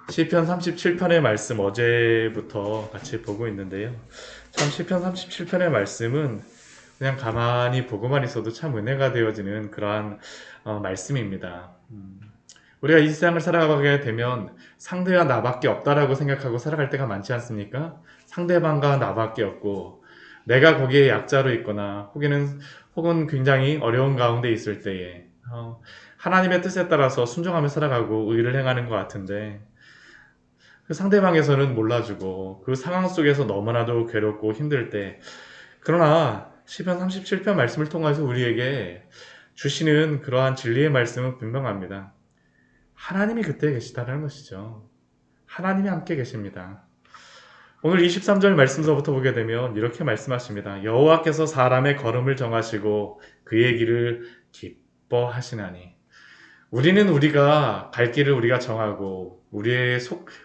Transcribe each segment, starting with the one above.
시편 37편의 말씀 어제부터 같이 보고 있는데요. 참 시편 37편의 말씀은 그냥 가만히 보고만 있어도 참 은혜가 되어지는 그러한 말씀입니다. 우리가 이 세상을 살아가게 되면 상대와 나밖에 없다라고 생각하고 살아갈 때가 많지 않습니까? 상대방과 나밖에 없고 내가 거기에 약자로 있거나 혹은 굉장히 어려운 가운데 있을 때에 하나님의 뜻에 따라서 순종하며 살아가고 의를 행하는 것 같은데 그 상대방에서는 몰라주고 그 상황 속에서 너무나도 괴롭고 힘들 때 그러나 시편 37편 말씀을 통해서 우리에게 주시는 그러한 진리의 말씀은 분명합니다. 하나님이 그때 계시다는 것이죠. 하나님이 함께 계십니다. 오늘 23절 말씀서부터 보게 되면 이렇게 말씀하십니다. 여호와께서 사람의 걸음을 정하시고 그의 길을 기뻐하시나니. 우리는 우리가 갈 길을 우리가 정하고 우리의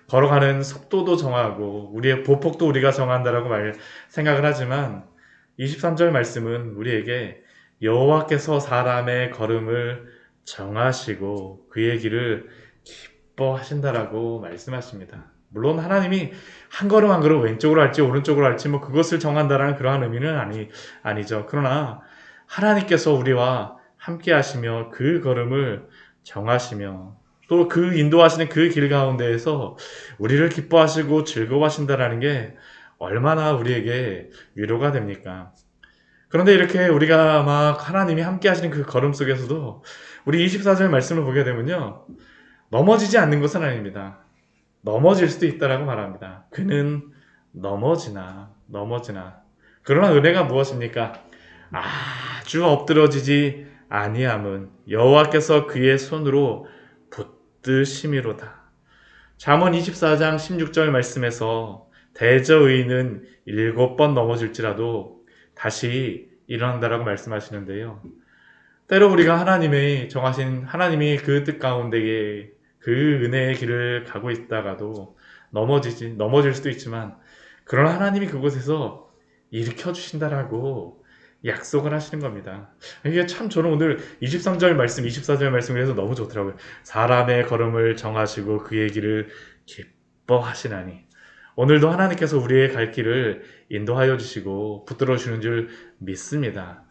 걸어가는 속도도 정하고 우리의 보폭도 우리가 정한다라고 생각을 하지만 23절 말씀은 우리에게 여호와께서 사람의 걸음을 정하시고 그의 길을 기뻐하신다라고 말씀하십니다. 물론 하나님이 한 걸음 한 걸음 왼쪽으로 할지 오른쪽으로 할지 그것을 정한다라는 그러한 의미는 아니죠. 그러나 하나님께서 우리와 함께 하시며 그 걸음을 정하시며 또 그 인도하시는 그 길 가운데에서 우리를 기뻐하시고 즐거워하신다라는 게 얼마나 우리에게 위로가 됩니까? 그런데 이렇게 우리가 막 하나님이 함께 하시는 그 걸음 속에서도 우리 24절 말씀을 보게 되면요. 넘어지지 않는 것은 아닙니다. 넘어질 수도 있다라고 말합니다. 그는 넘어지나. 그러나 은혜가 무엇입니까? 아주 엎드러지지 아니함은 여호와께서 그의 손으로 붙드심이로다. 잠언 24장 16절 말씀에서 대저 의인은 7번 넘어질지라도 다시 일어난다라고 말씀하시는데요. 때로 우리가 하나님의 정하신 하나님이 그 뜻 가운데에 그 은혜의 길을 가고 있다가도 넘어질 수도 있지만 그러나 하나님이 그곳에서 일으켜 주신다라고 약속을 하시는 겁니다. 이게 참 저는 오늘 23절 말씀, 24절 말씀을 해서 너무 좋더라고요. 사람의 걸음을 정하시고 그의 길을 기뻐하시나니. 오늘도 하나님께서 우리의 갈 길을 인도하여 주시고 붙들어 주시는 줄 믿습니다.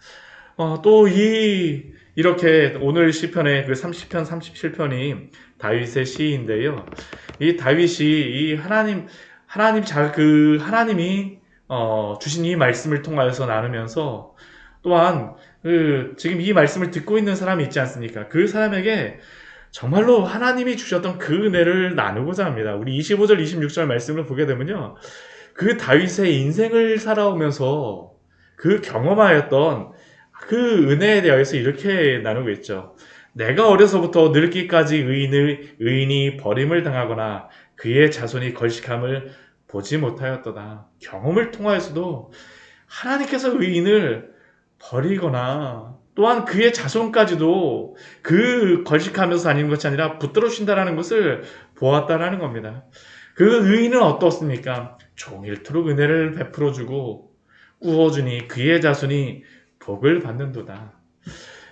이렇게 오늘 시편의 그 30편, 37편이 다윗의 시인데요. 이 다윗이 하나님이 주신 이 말씀을 통하여서 나누면서 또한 지금 이 말씀을 듣고 있는 사람이 있지 않습니까? 그 사람에게 정말로 하나님이 주셨던 그 은혜를 나누고자 합니다. 우리 25절, 26절 말씀을 보게 되면요. 그 다윗의 인생을 살아오면서 그 경험하였던 그 은혜에 대해서 이렇게 나누고 있죠. 내가 어려서부터 늙기까지 의인이 버림을 당하거나 그의 자손이 걸식함을 보지 못하였도다. 경험을 통하여서도 하나님께서 의인을 버리거나 또한 그의 자손까지도 그 걸식하면서 다니는 것이 아니라 붙들어 주신다라는 것을 보았다라는 겁니다. 그 의인은 어떻습니까? 종일토록 은혜를 베풀어 주고 꾸어주니 그의 자손이 복을 받는도다.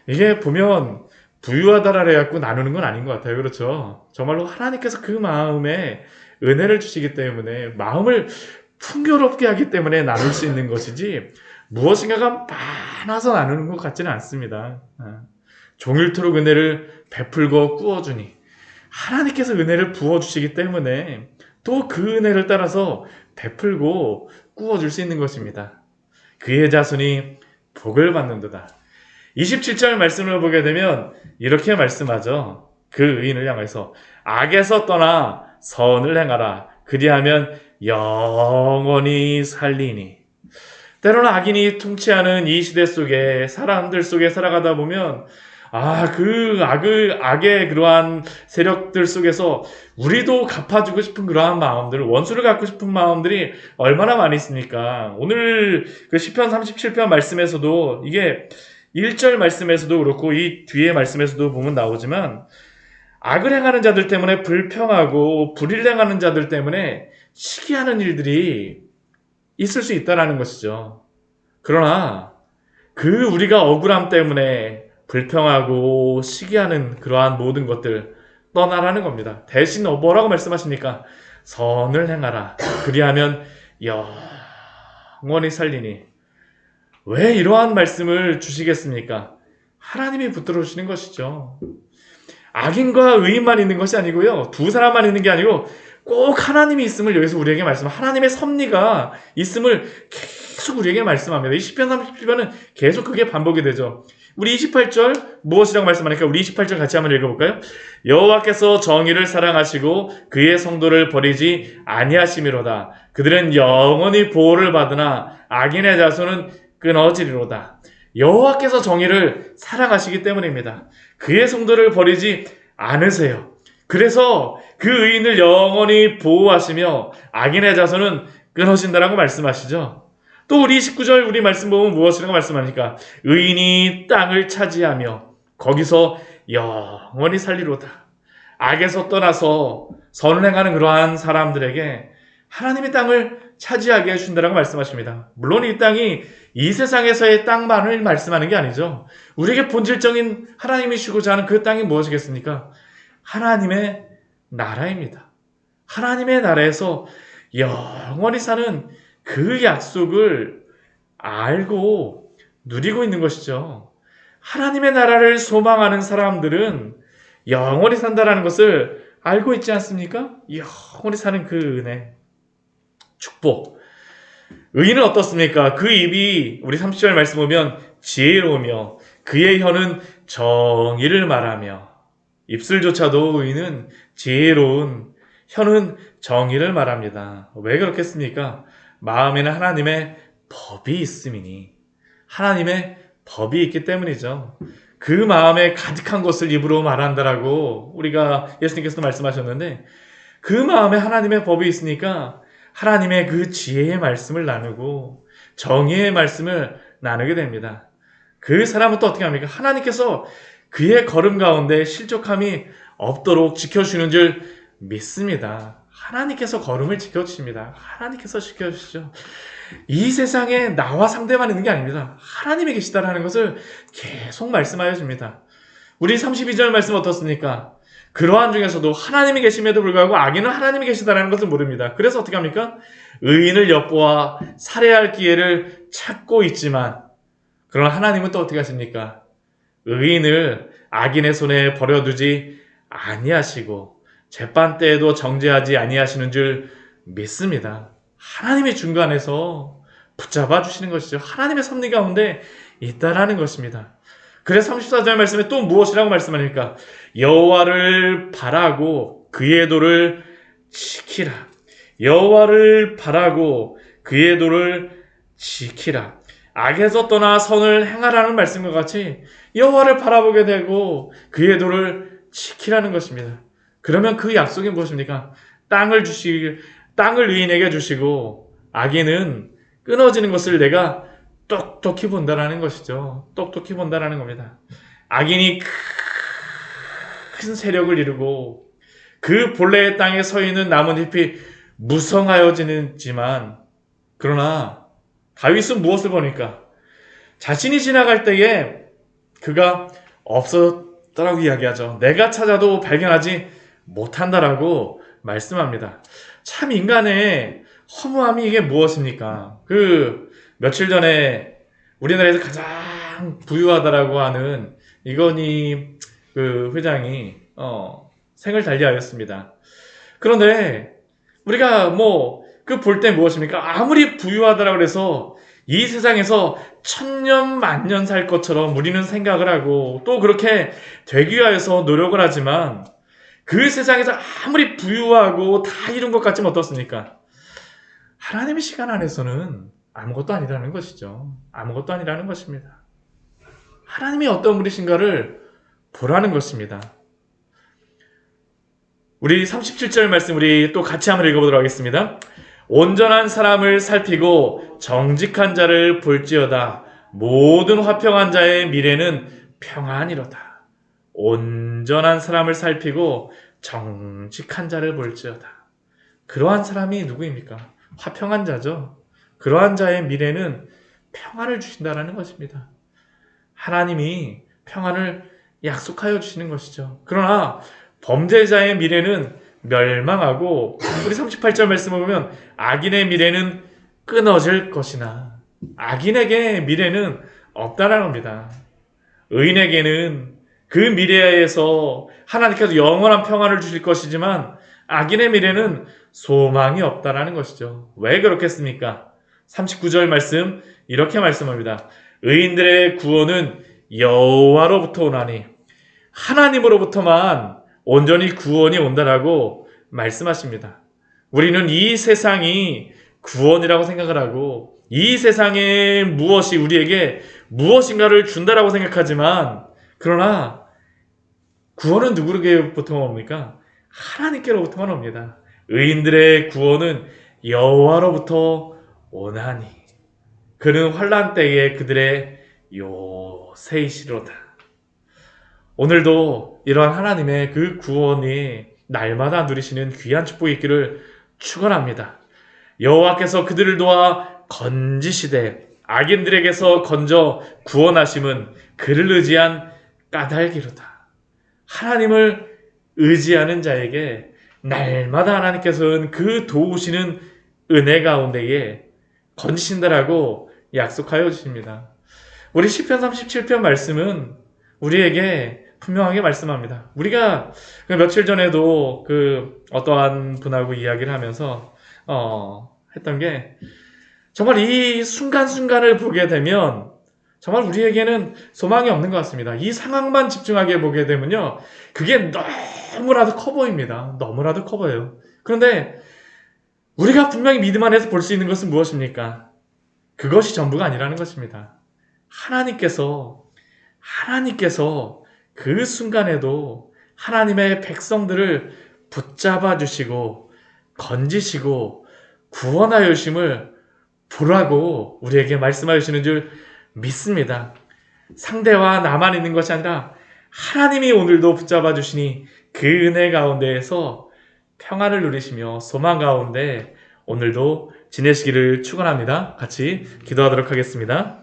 이게 보면 부유하다라 해갖고 나누는 건 아닌 것 같아요. 그렇죠? 정말로 하나님께서 그 마음에 은혜를 주시기 때문에 마음을 풍요롭게 하기 때문에 나눌 수 있는 것이지 무엇인가가 많아서 나누는 것 같지는 않습니다. 종일토록 은혜를 베풀고 꾸어주니 하나님께서 은혜를 부어주시기 때문에 또 그 은혜를 따라서 베풀고 꾸어줄 수 있는 것입니다. 그의 자손이 복을 받는도다. 27절 말씀을 보게 되면 이렇게 말씀하죠. 그 의인을 향해서 악에서 떠나 선을 행하라. 그리하면 영원히 살리니. 때로는 악인이 통치하는 이 시대 속에 사람들 속에 살아가다 보면 악의 그러한 세력들 속에서 우리도 갚아주고 싶은 그러한 마음들, 원수를 갚고 싶은 마음들이 얼마나 많이 있습니까? 오늘 그 시편 37편 말씀에서도 이게 1절 말씀에서도 그렇고 이 뒤에 말씀에서도 보면 나오지만 악을 행하는 자들 때문에 불평하고 불의를 행하는 자들 때문에 시기하는 일들이 있을 수 있다라는 것이죠. 그러나 그 우리가 억울함 때문에 불평하고 시기하는 그러한 모든 것들 떠나라는 겁니다. 대신 뭐라고 말씀하십니까? 선을 행하라. 그리하면 영원히 살리니. 왜 이러한 말씀을 주시겠습니까? 하나님이 붙들어 주시는 것이죠. 악인과 의인만 있는 것이 아니고요. 두 사람만 있는 게 아니고 꼭 하나님이 있음을 여기서 우리에게 하나님의 섭리가 있음을 계속 우리에게 말씀합니다. 이 시편 37편은 계속 그게 반복이 되죠. 우리 28절 무엇이라고 말씀하니까 우리 28절 같이 한번 읽어볼까요? 여호와께서 정의를 사랑하시고 그의 성도를 버리지 아니하심이로다. 그들은 영원히 보호를 받으나 악인의 자손은 끊어지리로다. 여호와께서 정의를 사랑하시기 때문입니다. 그의 성도를 버리지 않으세요. 그래서 그 의인을 영원히 보호하시며 악인의 자손은 끊어진다라고 말씀하시죠. 또 우리 19절 우리 말씀 보면 무엇이라고 말씀합니까? 의인이 땅을 차지하며 거기서 영원히 살리로다. 악에서 떠나서 선을 행하는 그러한 사람들에게 하나님의 땅을 차지하게 해준다라고 말씀하십니다. 물론 이 땅이 이 세상에서의 땅만을 말씀하는 게 아니죠. 우리에게 본질적인 하나님이 주고자 하는 그 땅이 무엇이겠습니까? 하나님의 나라입니다. 하나님의 나라에서 영원히 사는 그 약속을 알고 누리고 있는 것이죠. 하나님의 나라를 소망하는 사람들은 영원히 산다라는 것을 알고 있지 않습니까? 영원히 사는 그 은혜, 축복. 의인은 어떻습니까? 그 입이 우리 30절 말씀 보면 지혜로우며 그의 혀는 정의를 말하며 입술조차도 의인은 지혜로운 혀는 정의를 말합니다. 왜 그렇겠습니까? 마음에는 하나님의 법이 있음이니 하나님의 법이 있기 때문이죠. 그 마음에 가득한 것을 입으로 말한다라고 우리가 예수님께서 말씀하셨는데 그 마음에 하나님의 법이 있으니까 하나님의 그 지혜의 말씀을 나누고 정의의 말씀을 나누게 됩니다. 그 사람은 또 어떻게 합니까? 하나님께서 그의 걸음 가운데 실족함이 없도록 지켜주시는 줄 믿습니다. 하나님께서 걸음을 지켜주십니다. 하나님께서 지켜주시죠. 이 세상에 나와 상대만 있는 게 아닙니다. 하나님이 계시다라는 것을 계속 말씀하여 줍니다. 우리 32절 말씀 어떻습니까? 그러한 중에서도 하나님이 계심에도 불구하고 악인은 하나님이 계시다라는 것을 모릅니다. 그래서 어떻게 합니까? 의인을 엿보아 살해할 기회를 찾고 있지만 그러나 하나님은 또 어떻게 하십니까? 의인을 악인의 손에 버려두지 아니하시고 재판 때에도 정죄하지 아니하시는 줄 믿습니다. 하나님의 중간에서 붙잡아 주시는 것이죠. 하나님의 섭리 가운데 있다라는 것입니다. 그래서 34절 말씀에 또 무엇이라고 말씀하니까 여호와를 바라고 그의 도를 지키라. 여호와를 바라고 그의 도를 지키라. 악에서 떠나 선을 행하라는 말씀과 같이 여호와를 바라보게 되고 그의 도를 지키라는 것입니다. 그러면 그 약속이 무엇입니까? 땅을 의인에게 주시고 악인은 끊어지는 것을 내가 똑똑히 본다라는 것이죠. 똑똑히 본다라는 겁니다. 악인이 큰 세력을 이루고 그 본래의 땅에 서 있는 나뭇잎이 무성하여지지만 그러나 다윗은 무엇을 보니까 자신이 지나갈 때에 그가 없었다라고 이야기하죠. 내가 찾아도 발견하지 못한다라고 말씀합니다. 참 인간의 허무함이 이게 무엇입니까? 며칠 전에 우리나라에서 가장 부유하다라고 하는 이건희 회장이 생을 달리하였습니다. 그런데 우리가 볼 때 무엇입니까? 아무리 부유하다라고 해서 이 세상에서 천년 만년 살 것처럼 우리는 생각을 하고 또 그렇게 되기 위해서 노력을 하지만 그 세상에서 아무리 부유하고 다 이룬 것 같지만 어떻습니까? 하나님의 시간 안에서는 아무것도 아니라는 것이죠. 아무것도 아니라는 것입니다. 하나님이 어떤 분이신가를 보라는 것입니다. 우리 37절 말씀 우리 또 같이 한번 읽어보도록 하겠습니다. 온전한 사람을 살피고 정직한 자를 볼지어다. 모든 화평한 자의 미래는 평안이로다. 온전한 사람을 살피고 정직한 자를 볼지어다. 그러한 사람이 누구입니까? 화평한 자죠. 그러한 자의 미래는 평안을 주신다라는 것입니다. 하나님이 평안을 약속하여 주시는 것이죠. 그러나 범죄자의 미래는 멸망하고 우리 38절 말씀을 보면 악인의 미래는 끊어질 것이나 악인에게 미래는 없다라는 겁니다. 의인에게는 그 미래에서 하나님께서 영원한 평안을 주실 것이지만 악인의 미래는 소망이 없다라는 것이죠. 왜 그렇겠습니까? 39절 말씀 이렇게 말씀합니다. 의인들의 구원은 여호와로부터 오나니 하나님으로부터만 온전히 구원이 온다라고 말씀하십니다. 우리는 이 세상이 구원이라고 생각을 하고 이 세상에 무엇이 우리에게 무엇인가를 준다라고 생각하지만 그러나 구원은 누구에게부터 옵니까? 하나님께로부터만 옵니다. 의인들의 구원은 여호와로부터 오나니 그는 환난 때에 그들의 요새이시로다. 오늘도 이러한 하나님의 그 구원이 날마다 누리시는 귀한 축복이 있기를 축원합니다. 여호와께서 그들을 도와 건지시되 악인들에게서 건져 구원하심은 그를 의지한 까닭이로다. 하나님을 의지하는 자에게 날마다 하나님께서는 그 도우시는 은혜 가운데에 건지신다라고 약속하여 주십니다. 우리 시편 37편 말씀은 우리에게 분명하게 말씀합니다. 우리가 며칠 전에도 그 어떠한 분하고 이야기를 하면서 했던 게 정말 이 순간순간을 보게 되면 정말 우리에게는 소망이 없는 것 같습니다. 이 상황만 집중하게 보게 되면요. 그게 너무나도 커 보입니다. 너무나도 커 보여요. 그런데 우리가 분명히 믿음 안에서 볼 수 있는 것은 무엇입니까? 그것이 전부가 아니라는 것입니다. 하나님께서 그 순간에도 하나님의 백성들을 붙잡아 주시고 건지시고 구원하여 주심을 보라고 우리에게 말씀하여 주시는 줄 믿습니다. 상대와 나만 있는 것이 아니라 하나님이 오늘도 붙잡아 주시니 그 은혜 가운데에서 평안을 누리시며 소망 가운데 오늘도 지내시기를 축원합니다. 같이 기도하도록 하겠습니다.